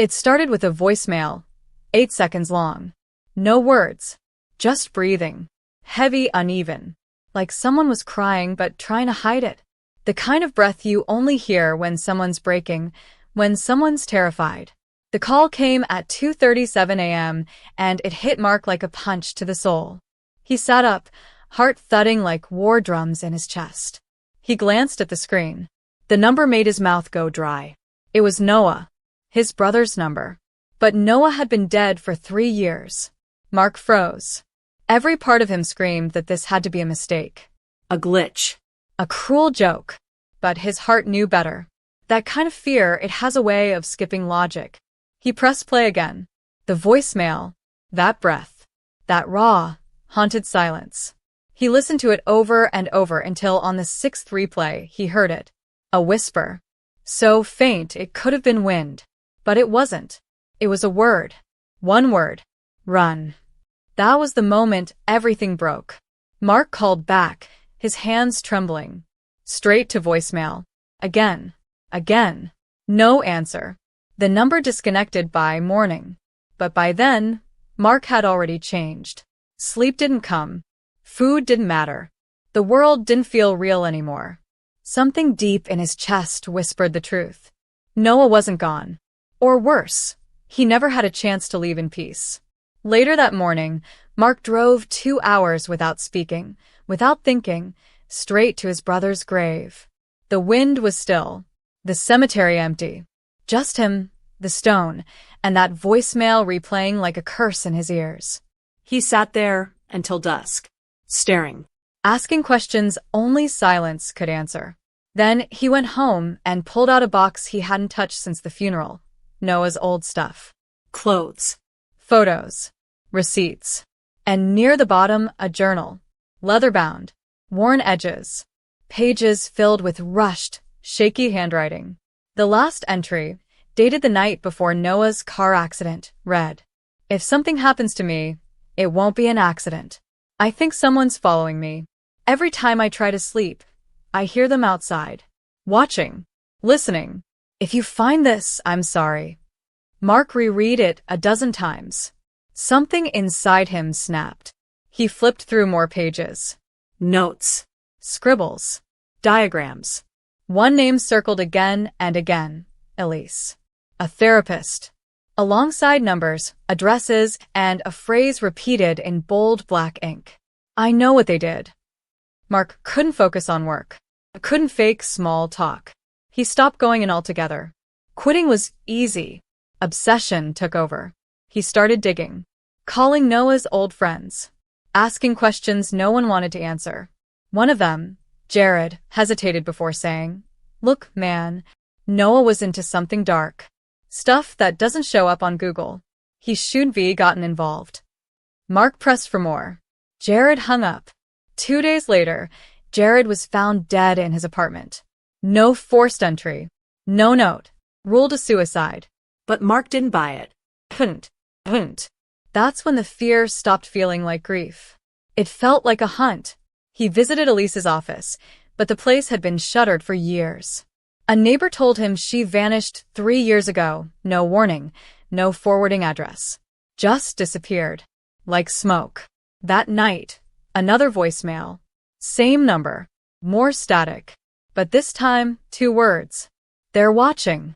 It started with a voicemail, 8 seconds long. No words, just breathing. Heavy, uneven. Like someone was crying but trying to hide it. The kind of breath you only hear when someone's breaking, when someone's terrified. The call came at 2:37 a.m. and it hit Mark like a punch to the soul. He sat up, heart thudding like war drums in his chest. He glanced at the screen. The number made his mouth go dry. It was Noah, his brother's number. But Noah had been dead for 3 years. Mark froze. Every part of him screamed that this had to be a mistake. A glitch. A cruel joke. But his heart knew better. That kind of fear, it has a way of skipping logic. He pressed play again. The voicemail. That breath. That raw, haunted silence. He listened to it over and over until on the 6th replay he heard it. A whisper. So faint it could have been wind. But it wasn't. It was a word. One word. Run. That was the moment everything broke. Mark called back, his hands trembling. Straight to voicemail. Again. Again. No answer. The number disconnected by morning. But by then, Mark had already changed. Sleep didn't come. Food didn't matter. The world didn't feel real anymore. Something deep in his chest whispered the truth. Noah wasn't gone. Or worse, he never had a chance to leave in peace. Later that morning, Mark drove 2 hours without speaking, without thinking, straight to his brother's grave. The wind was still, the cemetery empty. Just him, the stone, and that voicemail replaying like a curse in his ears. He sat there until dusk, staring, asking questions only silence could answer. Then he went home and pulled out a box he hadn't touched since the funeral. Noah's old stuff. Clothes. Photos. Receipts. And near the bottom, a journal. Leather-bound. Worn edges. Pages filled with rushed, shaky handwriting. The last entry, dated the night before Noah's car accident, read, "If something happens to me, it won't be an accident. I think someone's following me. Every time I try to sleep, I hear them outside. Watching. Listening. If you find this, I'm sorry." Mark reread it a dozen times. Something inside him snapped. He flipped through more pages. Notes. Scribbles. Diagrams. One name circled again and again. Elise. A therapist. Alongside numbers, addresses, and a phrase repeated in bold black ink. I know what they did. Mark couldn't focus on work. Couldn't fake small talk. He stopped going in altogether. Quitting was easy. Obsession took over. He started digging. Calling Noah's old friends. Asking questions no one wanted to answer. One of them, Jared, hesitated before saying, "Look, man, Noah was into something dark. Stuff that doesn't show up on Google. He should be gotten involved." Mark pressed for more. Jared hung up. 2 days later, Jared was found dead in his apartment. No forced entry. No note. Ruled a suicide. But Mark didn't buy it. Couldn't. That's when the fear stopped feeling like grief. It felt like a hunt. He visited Elise's office, but the place had been shuttered for years. A neighbor told him she vanished 3 years ago, no warning, no forwarding address. Just disappeared. Like smoke. That night, another voicemail. Same number. More static. But this time, 2 words. They're watching.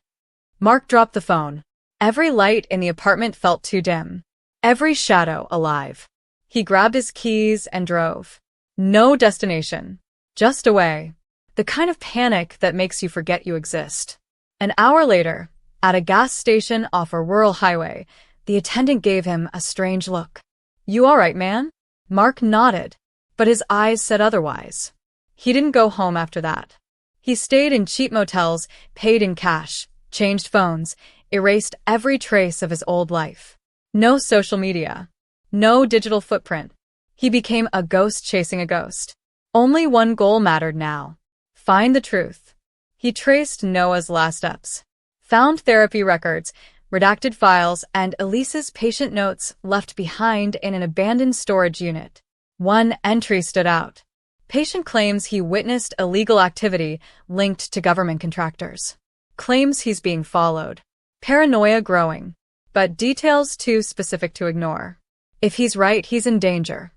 Mark dropped the phone. Every light in the apartment felt too dim. Every shadow alive. He grabbed his keys and drove. No destination. Just away. The kind of panic that makes you forget you exist. An hour later, at a gas station off a rural highway, the attendant gave him a strange look. "You all right, man?" Mark nodded, but his eyes said otherwise. He didn't go home after that. He stayed in cheap motels, paid in cash, changed phones, erased every trace of his old life. No social media. No digital footprint. He became a ghost chasing a ghost. Only one goal mattered now. Find the truth. He traced Noah's last steps. Found therapy records, redacted files, and Elise's patient notes left behind in an abandoned storage unit. One entry stood out. Patient claims he witnessed illegal activity linked to government contractors. Claims he's being followed. Paranoia growing, but details too specific to ignore. If he's right, he's in danger.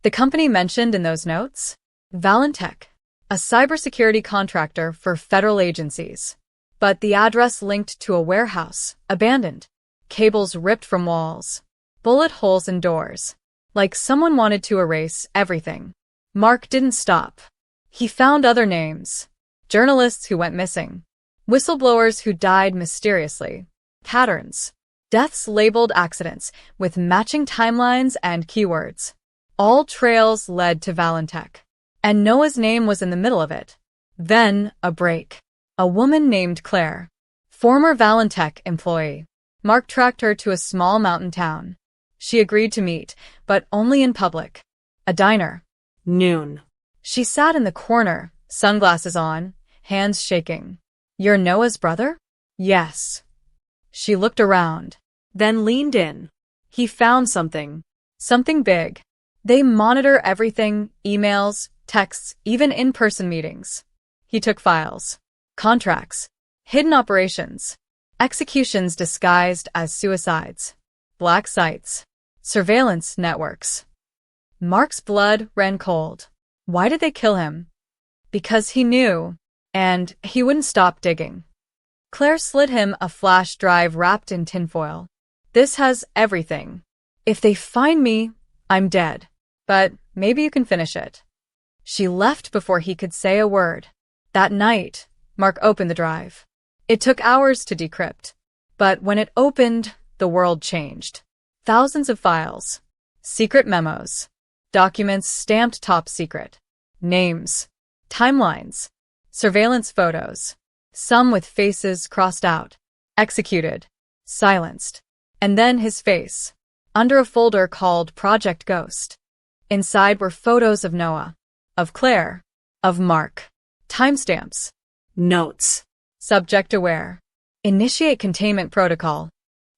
The company mentioned in those notes? Valentech, a cybersecurity contractor for federal agencies. But the address linked to a warehouse, abandoned. Cables ripped from walls. Bullet holes in doors. Like someone wanted to erase everything. Mark didn't stop. He found other names. Journalists who went missing. Whistleblowers who died mysteriously. Patterns. Deaths labeled accidents with matching timelines and keywords. All trails led to Valentech. And Noah's name was in the middle of it. Then, a break. A woman named Claire. Former Valentech employee. Mark tracked her to a small mountain town. She agreed to meet, but only in public. A diner. Noon. She sat in the corner, sunglasses on, hands shaking. You're Noah's brother? Yes. She looked around, Then leaned in. He found something. Something big. They monitor everything, emails, texts, even in-person meetings. He took files. Contracts. Hidden operations. Executions disguised as suicides. Black sites. Surveillance networks. Mark's blood ran cold. Why did they kill him? Because he knew, and he wouldn't stop digging. Claire slid him a flash drive wrapped in tinfoil. This has everything. If they find me, I'm dead. But maybe you can finish it. She left before he could say a word. That night, Mark opened the drive. It took hours to decrypt. But when it opened, the world changed. Thousands of files. Secret memos. Documents stamped top secret. Names. Timelines. Surveillance photos. Some with faces crossed out. Executed. Silenced. And then his face. Under a folder called Project Ghost. Inside were photos of Noah. Of Claire. Of Mark. Timestamps. Notes. Subject aware. Initiate containment protocol.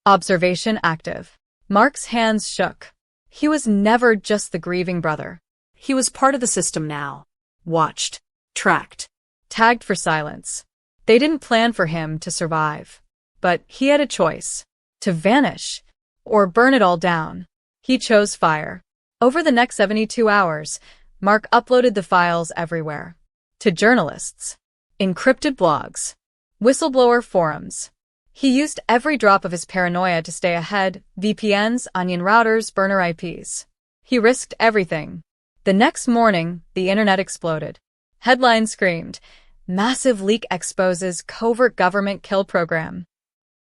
Observation active. Mark's hands shook. He was never just the grieving brother. He was part of the system now. Watched. Tracked. Tagged for silence. They didn't plan for him to survive. But he had a choice. To vanish. Or burn it all down. He chose fire. Over the next 72 hours, Mark uploaded the files everywhere. To journalists. Encrypted blogs. Whistleblower forums. He used every drop of his paranoia to stay ahead, VPNs, onion routers, burner IPs. He risked everything. The next morning, the internet exploded. Headlines screamed, "Massive leak exposes covert government kill program."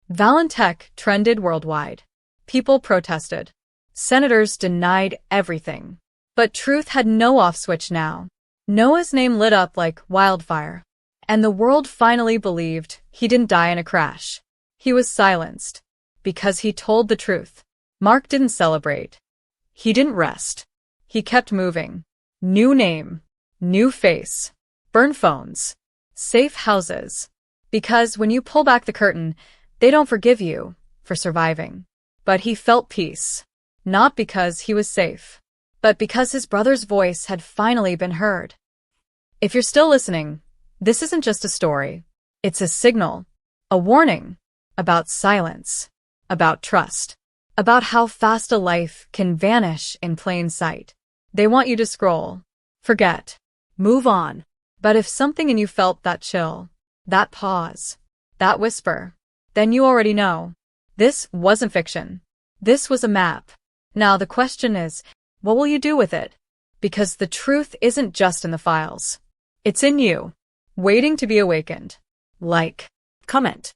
Valentech trended worldwide. People protested. Senators denied everything. But truth had no off switch now. Noah's name lit up like wildfire. And the world finally believed he didn't die in a crash. He was silenced. Because he told the truth. Mark didn't celebrate. He didn't rest. He kept moving. New name. New face. Burn phones. Safe houses. Because when you pull back the curtain, they don't forgive you for surviving. But he felt peace. Not because he was safe, but because his brother's voice had finally been heard. If you're still listening, this isn't just a story. It's a signal, a warning about silence, about trust, about how fast a life can vanish in plain sight. They want you to scroll, forget, move on. But if something in you felt that chill, that pause, that whisper, then you already know. This wasn't fiction. This was a map. Now the question is, what will you do with it? Because the truth isn't just in the files. It's in you, waiting to be awakened. Like, Comment.